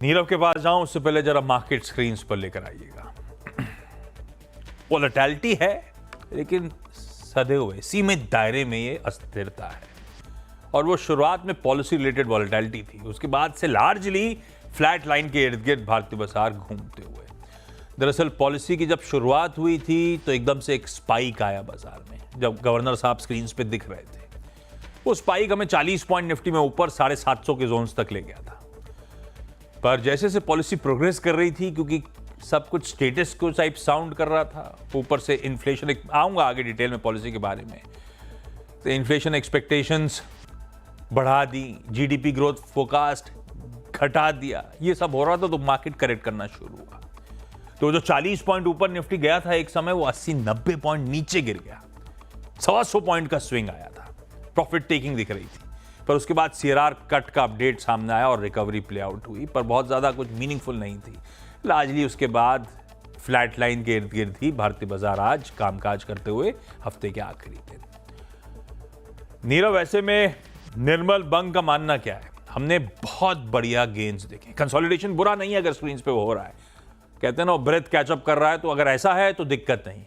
नीरव के पास जाऊं उससे पहले जरा मार्केट स्क्रीन पर लेकर आइएगा। वोलेटिलिटी है लेकिन सधे हुए सीमित दायरे में ये अस्थिरता है और वो शुरुआत में पॉलिसी रिलेटेड वोलेटिलिटी थी, उसके बाद से लार्जली फ्लैट लाइन के इर्द गिर्द भारतीय बाजार घूमते हुए। दरअसल पॉलिसी की जब शुरुआत हुई थी तो एकदम से एक स्पाइक आया बाजार में, जब गवर्नर साहब स्क्रीन पे दिख रहे थे। वो स्पाइक हमें 40 पॉइंट निफ्टी में ऊपर 750 के जोन्स तक ले गया था। पर जैसे जैसे पॉलिसी प्रोग्रेस कर रही थी, क्योंकि सब कुछ स्टेटस को टाइप साउंड कर रहा था, ऊपर से इन्फ्लेशन, आऊंगा आगे डिटेल में पॉलिसी के बारे में, तो इन्फ्लेशन एक्सपेक्टेशंस बढ़ा दी, जीडीपी ग्रोथ फोरकास्ट घटा दिया, ये सब हो रहा था तो मार्केट करेक्ट करना शुरू हुआ। तो जो 40 पॉइंट ऊपर निफ्टी गया था एक समय, वो 80-90 पॉइंट नीचे गिर गया। 125 पॉइंट का स्विंग आया था, प्रॉफिट टेकिंग दिख रही थी। पर उसके बाद सीआरआर कट का अपडेट सामने आया और रिकवरी प्ले आउट हुई, पर बहुत ज्यादा कुछ मीनिंगफुल नहीं थी। लार्जली उसके बाद फ्लैट लाइन के इर्द गिर्द ही भारतीय बाजार आज कामकाज करते हुए हफ्ते के आखिरी दिन। नीरव, ऐसे में निर्मल बंग का मानना क्या है? हमने बहुत बढ़िया गेन्स देखे, कंसोलिडेशन बुरा नहीं है अगर स्क्रीन पे वो हो रहा है, कहते हैं ना ब्रेथ कैचअप कर रहा है, तो अगर ऐसा है तो दिक्कत नहीं।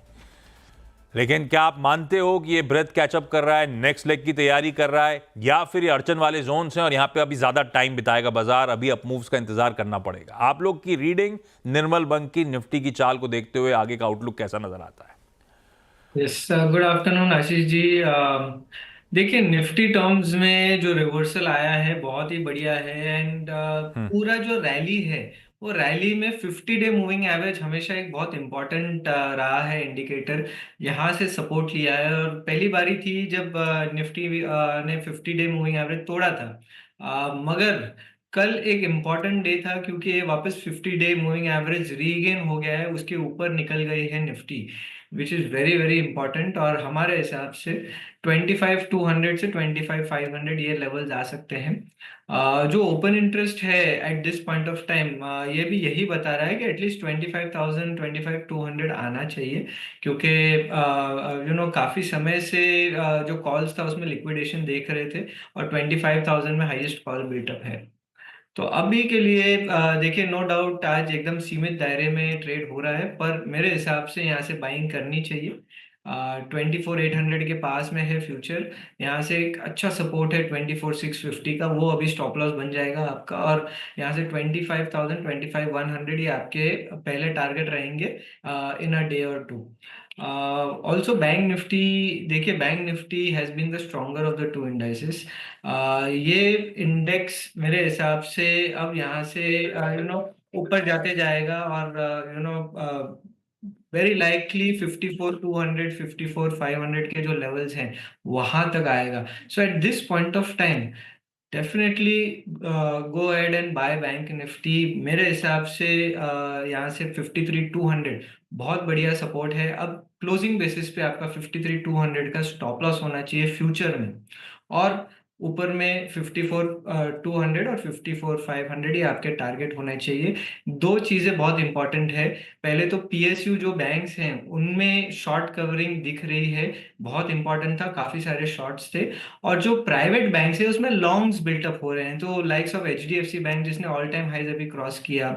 लेकिन क्या आप मानते हो कि ये ब्रेथ कैचअप कर रहा है, नेक्स्ट लेग की तैयारी कर रहा है, या फिर ये अड़चन वाले जोन हैं और यहां पे अभी ज्यादा टाइम बिताएगा बाजार, अभी अप मूव्स का इंतजार करना पड़ेगा? आप लोग की रीडिंग निर्मल बंग की निफ्टी की चाल को देखते हुए आगे का आउटलुक कैसा नजर आता है? Yes, good afternoon Ashish ji. देखिए, निफ्टी टर्म्स में जो रिवर्सल आया है बहुत ही बढ़िया है। एंड हम्म। पूरा जो रैली है, वो रैली में 50 डे मूविंग एवरेज हमेशा एक बहुत इंपॉर्टेंट रहा है इंडिकेटर। यहाँ से सपोर्ट लिया है और पहली बारी थी जब निफ्टी ने 50 डे मूविंग एवरेज तोड़ा था। मगर कल एक इम्पॉर्टेंट डे था क्योंकि ये वापस 50 डे मूविंग एवरेज रीगेन हो गया है, उसके ऊपर निकल गई है Nifty, which is very very important. और हमारे हिसाब से 25,200 से 25,500 ये लेवल्स आ सकते हैं। जो ओपन इंटरेस्ट है eight this point of time, ये भी यही बता रहा है कि एटलीस्ट 25,000 25,200 आना चाहिए, क्योंकि काफ़ी समय से जो कॉल्स था उसमें लिक्विडेशन देख रहे थे और 25,000 में हाईएस्ट कॉल बिल्टअप है। तो अभी के लिए देखिए, नो डाउट आज एकदम सीमित दायरे में ट्रेड हो रहा है, पर मेरे हिसाब से यहाँ से बाइंग करनी चाहिए। 24,800 के पास में है फ्यूचर। यहाँ से एक अच्छा सपोर्ट है 24,650 का, वो अभी स्टॉप लॉस बन जाएगा आपका। और यहाँ से 25,000 25,100 ये आपके पहले टारगेट रहेंगे in a day or two. Also bank Nifty, देखिए bank Nifty has been the stronger of the two indices. ये इंडेक्स मेरे हिसाब से अब यहाँ से ऊपर जाते जाएगा और वेरी लाइकली 54,200 54,500 के जो लेवल्स हैं वहां तक आएगा। So at this point of time definitely go ahead and buy bank Nifty. मेरे हिसाब से यहाँ से 53,200 बहुत बढ़िया सपोर्ट है। अब क्लोजिंग बेसिस पे आपका 53,200 का स्टॉप लॉस होना चाहिए फ्यूचर में, और ऊपर में 54,200 और 54,500 ये आपके टारगेट होने चाहिए। दो चीजें बहुत इंपॉर्टेंट है। पहले तो पीएसयू जो बैंक्स हैं उनमें शॉर्ट कवरिंग दिख रही है, बहुत इंपॉर्टेंट था, काफी सारे शॉर्ट्स थे। और जो प्राइवेट बैंक है उसमें लॉन्ग्स बिल्टअप हो रहे हैं, तो लाइक्स ऑफ एचडीएफसी बैंक जिसने ऑल टाइम हाईज अभी क्रॉस किया,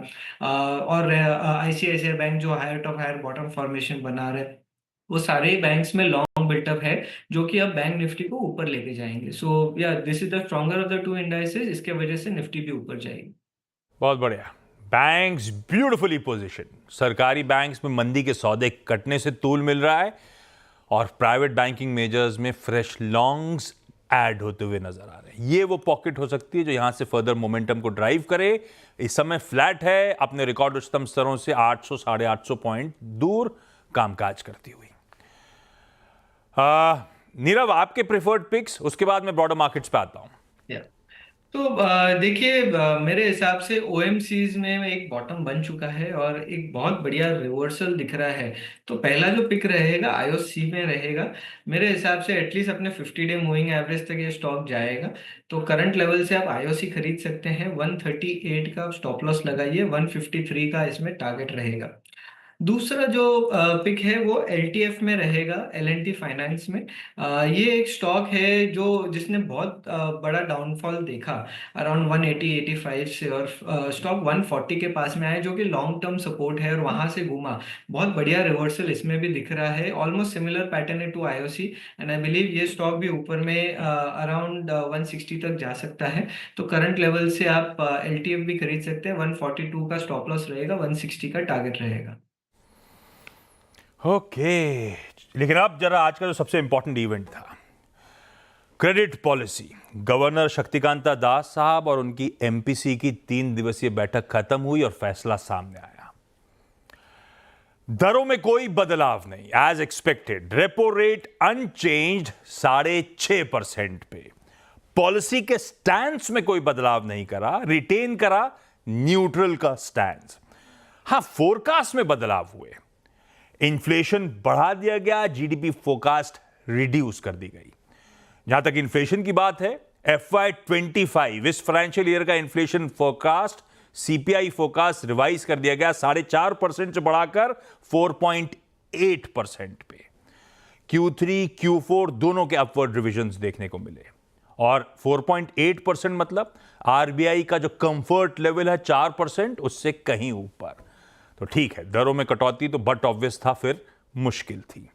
और आईसीआईसीआई बैंक जो higher top higher bottom formation बना रहे, वो सारे बैंक्स में लॉन्ग बिल्टअप है, जो कि अब बैंक निफ्टी को ऊपर लेके जाएंगे। सो या this is the stronger of the two indices, इसके वजह से निफ्टी भी ऊपर जाएगी। बहुत बढ़िया। बैंक्स ब्यूटिफुली पोजिशन, सरकारी बैंक्स में मंदी के सौदे कटने से तूल मिल रहा है और प्राइवेट बैंकिंग मेजर्स में फ्रेश लॉन्ग्स ऐड होते हुए नजर आ रहे हैं। ये वो पॉकेट हो सकती है जो यहां से फर्दर मोमेंटम को ड्राइव करे। इस समय फ्लैट है अपने रिकॉर्ड उच्चतम स्तरों से 800 850 पॉइंट दूर कामकाज करती हुई। नीरव, आपके प्रेफर्ड पिक्स, उसके बाद मैं ब्रॉडर मार्केट्स पे आता हूं। Yeah. तो देखिए, मेरे हिसाब से ओएमसीज में एक बॉटम बन चुका है और एक बहुत बढ़िया रिवर्सल दिख रहा है। तो पहला जो पिक रहेगा आईओसी में रहेगा। मेरे हिसाब से एटलीस्ट अपने 50 डे मूविंग एवरेज तक ये स्टॉक जाएगा। तो करंट लेवल से आप आईओसी खरीद सकते हैं। 138 का स्टॉप लॉस लगाइए, 153 का इसमें टारगेट रहेगा। दूसरा जो पिक है वो एलटीएफ में रहेगा, एलएनटी फाइनेंस में। ये एक स्टॉक है जो जिसने बहुत बड़ा डाउनफॉल देखा अराउंड 180-185 से, और स्टॉक 140 के पास में आया जो कि लॉन्ग टर्म सपोर्ट है, और वहां से घूमा। बहुत बढ़िया रिवर्सल इसमें भी दिख रहा है, ऑलमोस्ट सिमिलर पैटर्न है to IOC, and I believe ये स्टॉक भी ऊपर में अराउंड 160 तक जा सकता है। तो करंट लेवल से आप एलटीएफ भी खरीद सकते हैं। 142 का स्टॉप लॉस रहेगा, 160 का टारगेट रहेगा। ओके, लेकिन अब जरा आज का जो सबसे इंपॉर्टेंट इवेंट था, क्रेडिट पॉलिसी। गवर्नर शक्तिकांता दास साहब और उनकी एमपीसी की 3 दिवसीय बैठक खत्म हुई और फैसला सामने आया। दरों में कोई बदलाव नहीं, as expected. Repo rate unchanged 6.5% पे। पॉलिसी के स्टैंड में कोई बदलाव नहीं करा, रिटेन करा न्यूट्रल का स्टैंड। हां, फोरकास्ट में बदलाव हुए। इन्फ्लेशन बढ़ा दिया गया, जीडीपी फोरकास्ट रिड्यूस कर दी गई। जहां तक इन्फ्लेशन की बात है, FY25 इस फाइनेंशियल ईयर का inflation forecast, CPI forecast revise कर दिया गया 4.5% से बढ़ाकर 4.8% पे। Q3 Q4 दोनों के अपवर्ड रिविजन्स देखने को मिले, और 4.8% मतलब आरबीआई का जो कंफर्ट लेवल है 4%, उससे कहीं ऊपर। तो ठीक है, दरों में कटौती तो बट ऑब्वियस था, फिर मुश्किल थी।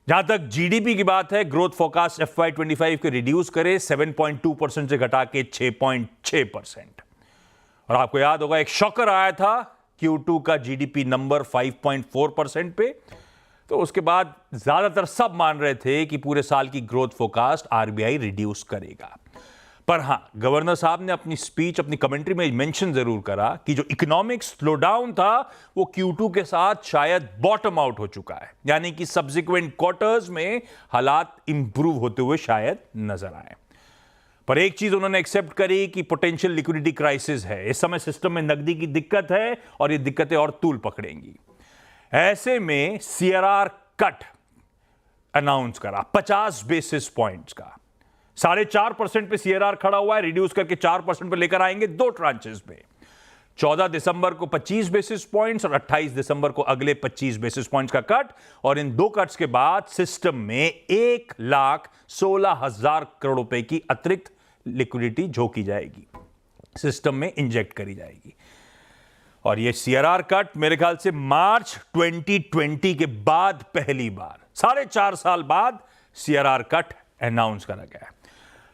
जहां तक जीडीपी की बात है, ग्रोथ फोरकास्ट FY25 के रिड्यूस करे 7.2% से घटा के 6.6%। और आपको याद होगा एक शॉकर आया था Q2 का जीडीपी नंबर 5.4% पे। तो उसके बाद ज्यादातर सब मान रहे थे कि पूरे साल की ग्रोथ फोरकास्ट आरबीआई रिड्यूस करेगा। पर हां, गवर्नर साहब ने अपनी स्पीच, अपनी कमेंट्री में मेंशन जरूर करा कि जो इकोनॉमिक स्लोडाउन था वो Q2 के साथ शायद बॉटम आउट हो चुका है, यानी कि सब्सिक्वेंट क्वार्टर्स में हालात इंप्रूव होते हुए शायद नजर आए। पर एक चीज उन्होंने एक्सेप्ट करी कि पोटेंशियल लिक्विडिटी क्राइसिस है, इस समय सिस्टम में नकदी की दिक्कत है और ये दिक्कतें और तूल पकड़ेंगी। ऐसे में सीआरआर कट अनाउंस करा 50 बेसिस पॉइंट्स का। 4.5% पे सीआरआर खड़ा हुआ है, रिड्यूस करके 4% पे लेकर आएंगे 2 ट्रांचेस में। 14 दिसंबर को 25 बेसिस पॉइंट्स और 28 दिसंबर को अगले 25 बेसिस पॉइंट्स का कट, और इन 2 कट्स के बाद सिस्टम में 1,16,000 करोड़ रुपए की अतिरिक्त लिक्विडिटी झोंकी जाएगी, सिस्टम में इंजेक्ट करी जाएगी। और ये सीआरआर कट मेरे ख्याल से मार्च 2020 के बाद पहली बार 4.5 साल बाद सीआरआर कट अनाउंस करा गया।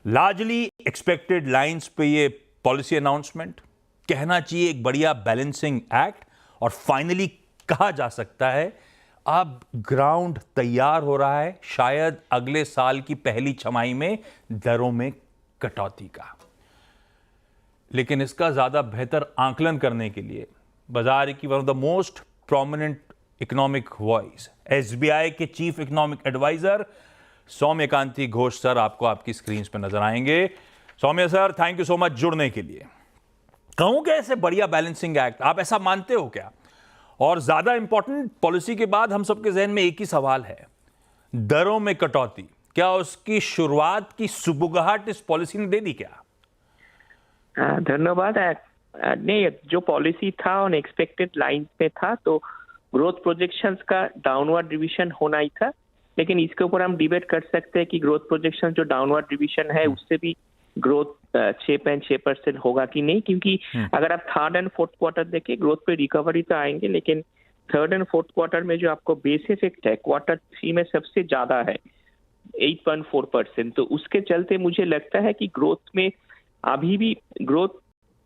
लार्जली एक्सपेक्टेड लाइंस पे ये पॉलिसी अनाउंसमेंट, कहना चाहिए एक बढ़िया बैलेंसिंग एक्ट, और फाइनली कहा जा सकता है अब ग्राउंड तैयार हो रहा है शायद अगले साल की पहली छमाही में दरों में कटौती का। लेकिन इसका ज्यादा बेहतर आकलन करने के लिए बाजार की one of the most prominent economic voice, SBI के chief economic adviser Soumyakanti Ghosh sir आपको आपकी स्क्रीन पर नजर आएंगे। Soumya sir, thank you so much जुड़ने के लिए। कहूं क्या ऐसे बढ़िया बैलेंसिंग एक्ट, आप ऐसा मानते हो क्या? और ज्यादा इंपॉर्टेंट, पॉलिसी के बाद हम सबके जहन में एक ही सवाल है, दरों में कटौती, क्या उसकी शुरुआत की सुबुगाहट इस पॉलिसी ने दे दी क्या? धन्यवाद। नहीं, जो पॉलिसी था ऑन एक्सपेक्टेड लाइन पे था, तो ग्रोथ प्रोजेक्शंस का डाउनवर्ड रिवीजन होना ही था। लेकिन इसके ऊपर हम डिबेट कर सकते हैं कि ग्रोथ प्रोजेक्शन जो डाउनवर्ड रिवीजन है उससे भी ग्रोथ 6.6% होगा कि नहीं, क्योंकि अगर आप थर्ड एंड फोर्थ क्वार्टर देखें, ग्रोथ पे रिकवरी तो आएंगे, लेकिन थर्ड एंड फोर्थ क्वार्टर में जो आपको बेस इफेक्ट है क्वार्टर 3 में सबसे ज्यादा है 8.4%। तो उसके चलते मुझे लगता है कि ग्रोथ में अभी भी ग्रोथ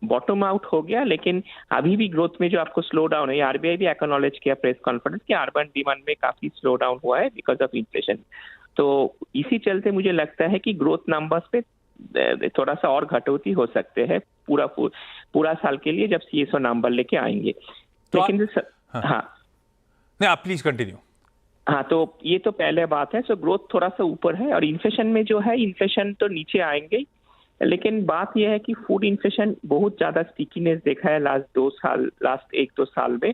बॉटम आउट हो गया, लेकिन अभी भी ग्रोथ में जो आपको स्लो डाउन है, आरबीआई भी एक्नॉलेज किया प्रेस कॉन्फ्रेंस कि अर्बन डिमांड में काफी स्लो डाउन हुआ है बिकॉज ऑफ इन्फ्लेशन। तो इसी चलते मुझे लगता है कि ग्रोथ नंबर्स पे थोड़ा सा और घटौती हो सकते हैं पूरा साल के लिए जब सीएसओ नंबर लेके आएंगे। तो लेकिन हाँ, नहीं आप प्लीज कंटिन्यू। हाँ, तो ये तो पहले बात है। सो ग्रोथ थोड़ा सा ऊपर है, और इन्फ्लेशन में जो है, इन्फ्लेशन तो नीचे आएंगे, लेकिन बात यह है कि फूड इन्फ्लेशन बहुत ज्यादा स्टिकीनेस देखा है लास्ट 1-2 साल में,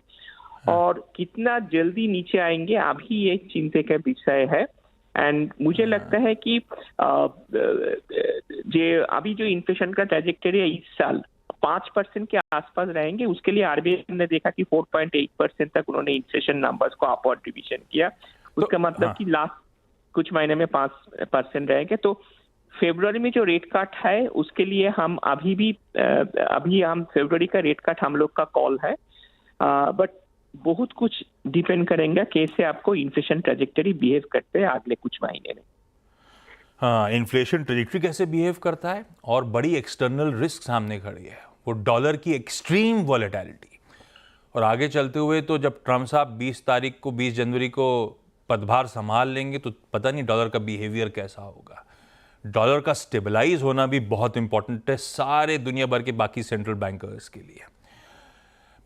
और कितना जल्दी नीचे आएंगे अभी एक चिंता का विषय है। एंड मुझे लगता है कि अभी जो इन्फ्लेशन का ट्रैजेक्टरी है इस साल 5% के आसपास रहेंगे। उसके लिए आरबीआई ने देखा कि 4.8% तक उन्होंने इन्फ्लेशन नंबर्स को अपवर्ड रिवीजन किया। उसका मतलब कि लास्ट कुछ महीने में 5% रहेंगे। तो फरवरी में जो रेट कट है उसके लिए हम अभी हम फरवरी का रेट कट हम लोग का कॉल है, बट बहुत कुछ डिपेंड करेंगे कैसे आपको इन्फ्लेशन ट्रेजेक्टरी बिहेव करते हैं अगले कुछ महीने में। हाँ, इन्फ्लेशन ट्रेजेक्टरी कैसे बिहेव करता है, और बड़ी एक्सटर्नल रिस्क सामने खड़ी है, वो डॉलर की एक्सट्रीम वॉलेटिलिटी। और आगे चलते हुए तो जब ट्रम्प साहब 20 जनवरी को पदभार संभाल लेंगे तो पता नहीं डॉलर का बिहेवियर कैसा होगा। डॉलर का स्टेबलाइज होना भी बहुत इंपॉर्टेंट है सारे दुनिया भर के बाकी सेंट्रल बैंकर्स के लिए।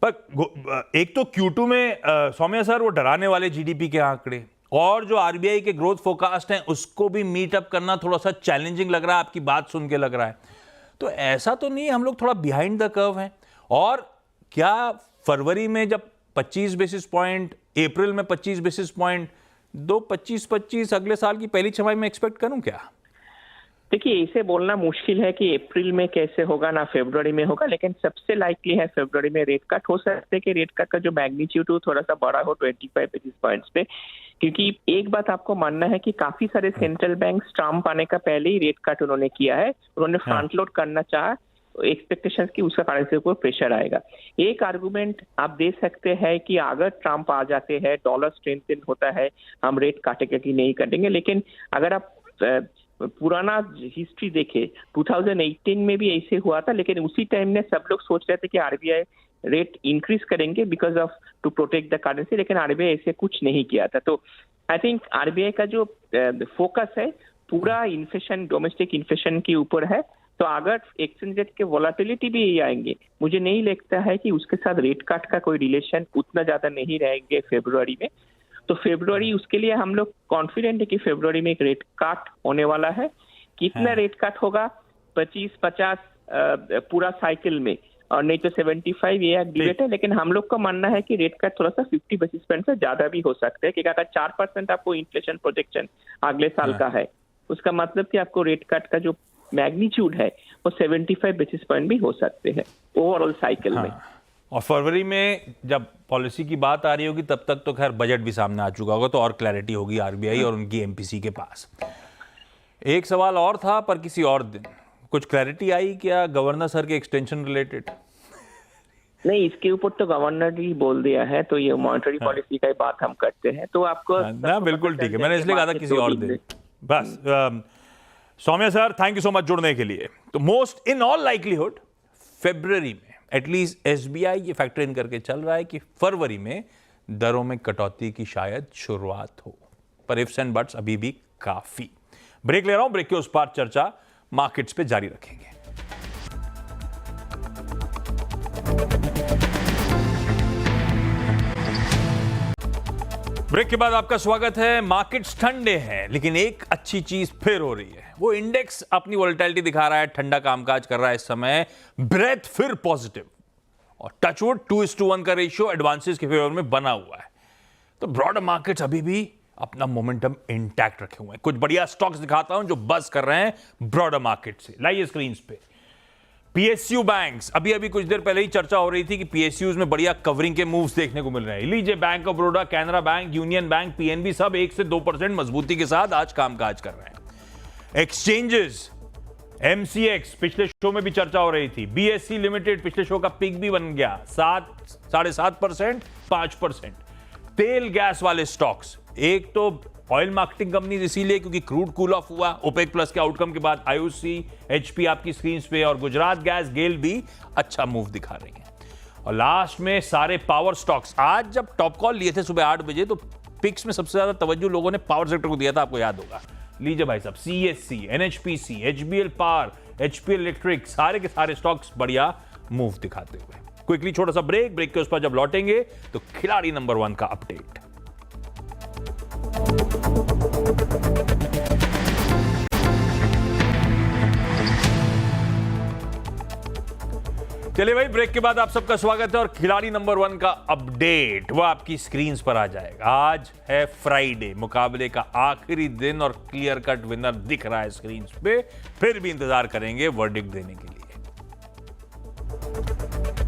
पर एक तो Q2 में सौम्या सर वो डराने वाले जीडीपी के आंकड़े और जो आरबीआई के ग्रोथ फोरकास्ट हैं उसको भी मीट अप करना थोड़ा सा चैलेंजिंग लग रहा है, आपकी बात सुन के लग रहा है। तो ऐसा तो नहीं हम लोग थोड़ा बिहाइंड द कर्व हैं? और क्या फरवरी में जब 25 बेसिस पॉइंट, अप्रैल में 25 बेसिस पॉइंट, 25 अगले साल की पहली छमाही में एक्सपेक्ट करूं क्या? देखिए, इसे बोलना मुश्किल है कि अप्रैल में कैसे होगा ना फरवरी में होगा, लेकिन सबसे लाइकली है फरवरी में रेट कट। हो सकता है कि रेट कट का जो मैग्नीट्यूड हो थोड़ा सा बड़ा हो 25 बेसिस पॉइंट्स पे, क्योंकि एक बात आपको मानना है कि काफी सारे सेंट्रल बैंक ट्रम्प आने का पहले ही रेट कट उन्होंने किया है। उन्होंने फ्रंट लोड करना चाहा, एक्सपेक्टेशंस की उसका करेंसी को प्रेशर आएगा। एक आर्गुमेंट आप दे सकते हैं कि अगर ट्रम्प आ जाते हैं, डॉलर स्ट्रेंथन होता है, हम रेट काटेंगे कि नहीं काटेंगे। लेकिन अगर आप पुराना हिस्ट्री देखे 2018 में भी ऐसे हुआ था, लेकिन उसी टाइम में सब लोग सोच रहे थे कि आरबीआई रेट इंक्रीज करेंगे because of to protect the currency, लेकिन आरबीआई ऐसे कुछ नहीं किया था। तो आई थिंक आरबीआई का जो फोकस है पूरा इन्फ्लेशन, डोमेस्टिक इन्फ्लेशन के ऊपर है। तो अगर एक्सचेंज रेट के वोलेटिलिटी भी आएंगे, मुझे नहीं लगता है कि उसके साथ रेट कट का कोई रिलेशन उतना ज्यादा नहीं रहेंगे फरवरी में। तो फरवरी उसके लिए हम लोग कॉन्फिडेंट है कि फरवरी में एक रेट कट होने वाला है। कितना रेट कट होगा, 25-50 पूरा साइकिल में, और नहीं तो 75, ये एक डिबेट है। लेकिन हम लोग का मानना है कि रेट कट थोड़ा सा 50 बेसिस पॉइंट से ज्यादा भी हो सकता है, क्योंकि अगर 4% आपको इन्फ्लेशन प्रोजेक्शन अगले साल का है, उसका मतलब कि आपको रेट कट का जो मैग्नीट्यूड है वो 75 बेसिस पॉइंट भी हो सकते हैं ओवरऑल साइकिल में। और फरवरी में जब पॉलिसी की बात आ रही होगी तब तक तो खैर बजट भी सामने आ चुका होगा, तो और क्लैरिटी होगी आरबीआई और उनकी एमपीसी के पास। एक सवाल और था पर किसी और दिन, कुछ क्लैरिटी आई क्या गवर्नर सर के एक्सटेंशन रिलेटेड? नहीं, इसके ऊपर तो गवर्नर ही बोल दिया है, तो ये मॉनेटरी पॉलिसी का बात हम करते हैं। तो आपको ना बिल्कुल ठीक है, मैंने इसलिए कहा था किसी और दिन। बस Saumya sir, thank you so much जुड़ने के लिए। तो मोस्ट इन ऑल लाइकलीहुड फरवरी में एटलीस्ट एसबीआई ये फैक्टर इन करके चल रहा है कि फरवरी में दरों में कटौती की शायद शुरुआत हो, पर इफ्स एंड बट्स अभी भी काफी। ब्रेक ले रहा हूं, ब्रेक के उस पार चर्चा मार्केट्स पे जारी रखेंगे। ब्रेक के बाद आपका स्वागत है। मार्केट्स ठंडे हैं, लेकिन एक अच्छी चीज फिर हो रही है, वो इंडेक्स अपनी वोलेटिलिटी दिखा रहा है, ठंडा कामकाज कर रहा है इस समय, ब्रेथ फिर पॉजिटिव, और टचवुड 2:1 का रेशियो एडवांसेस के फेवर में बना हुआ है। तो ब्रॉडर मार्केट्स अभी भी अपना मोमेंटम इंटैक्ट रखे हुए हैं। कुछ बढ़िया स्टॉक्स दिखाता हूं जो बस कर रहे हैं ब्रॉडर मार्केट से। लाइए स्क्रीन पे पीएसयू बैंक्स, अभी कुछ देर पहले ही चर्चा हो रही थी कि पीएसयूज में बढ़िया कवरिंग के मूव्स देखने को मिल रहे हैं। लीजिए, bank of Baroda, Canara bank, union bank, PNB सब 1 से 2% मजबूती के साथ आज कामकाज कर रहे हैं। एक्सचेंजेस, एमसीएक्स, पिछले शो में भी चर्चा हो रही थी, बीएससी लिमिटेड पिछले शो का पिक भी बन गया, 7.5%, 5%। तेल गैस वाले स्टॉक्स, एक तो ऑयल मार्केटिंग कंपनीज इसीलिए क्योंकि क्रूड कूल ऑफ हुआ ओपेक प्लस के आउटकम के बाद, आईओसी, एचपी आपकी स्क्रीन पे, और गुजरात गैस, गेल भी अच्छा मूव दिखा रही हैं। और लास्ट में सारे पावर स्टॉक्स, आज जब टॉप कॉल लिए थे सुबह 8 बजे तो पिक्स में सबसे ज्यादा तवज्जो लोगों ने पावर सेक्टर को दिया था, आपको याद होगा। लीजिए भाई साहब, CSC, NHPC, HBL power, HPL electric, सारे के सारे स्टॉक्स बढ़िया मूव दिखाते हुए। क्विकली छोटा सा ब्रेक के उस पर जब लौटेंगे तो खिलाड़ी नंबर 1 का अपडेट। चलिए भाई, ब्रेक के बाद आप सबका स्वागत है और खिलाड़ी नंबर 1 का अपडेट वो आपकी स्क्रीन पर आ जाएगा। आज है फ्राइडे, मुकाबले का आखिरी दिन और क्लियर कट विनर दिख रहा है स्क्रीन पे, फिर भी इंतजार करेंगे वर्डिक्ट देने के लिए। हैं।